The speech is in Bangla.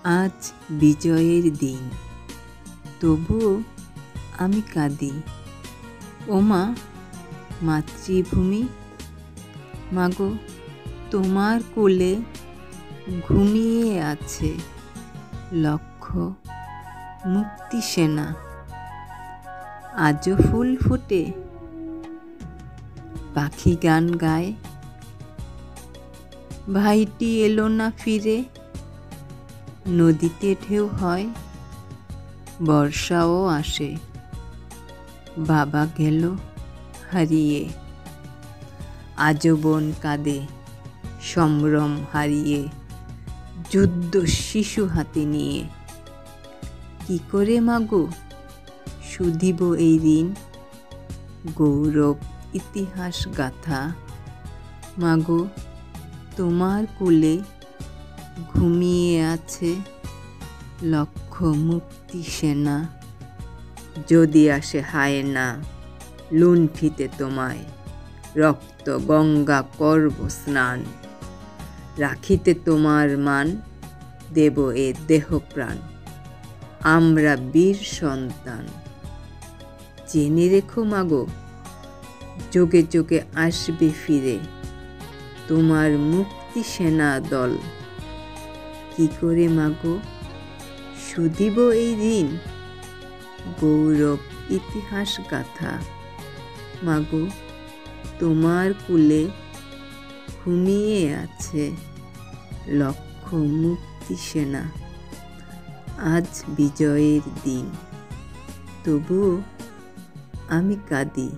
আজ বিজয়ের দিন, তবুও আমি কাঁদি। ওমা মাতৃভূমি, মাগো তোমার কোলে ঘুমিয়ে আছে লক্ষ মুক্তি সেনা। আজও ফুল ফোটে, পাখি গান গায়, ভাইটি এলো না ফিরে। নদীতে ঢেউ হয়, বর্ষাও আসে, বাবা গেল হারিয়ে। আজও বন কাঁদে সম্ভ্রম হারিয়ে, যুদ্ধ শিশু হাতে নিয়ে। কি করে মাগো শুধিব এই ঋণ, গৌরব ইতিহাস গাথা। মাগো তোমার কোলে ঘুমিয়ে আছে লক্ষ মুক্তি সেনা। যদি আসে হায়না লুণ্ঠিতে তোমায়, রক্ত গঙ্গা করব স্নান। রাখিতে তোমার মান, দেব এ দেহ প্রাণ। আমরা বীর সন্তান। জেনে রেখো মাগো, যোগে যোগে আসবে ফিরে তোমার মুক্তি সেনা দল। কি করে মাগো শুধিব এই ঋণ, গৌরব ইতিহাস গাথা। মাগো তোমার কোলে ঘুমিয়ে আছে লক্ষ মুক্তি সেনা। আজ বিজয়ের দিন, তবুও আমি কাঁদি।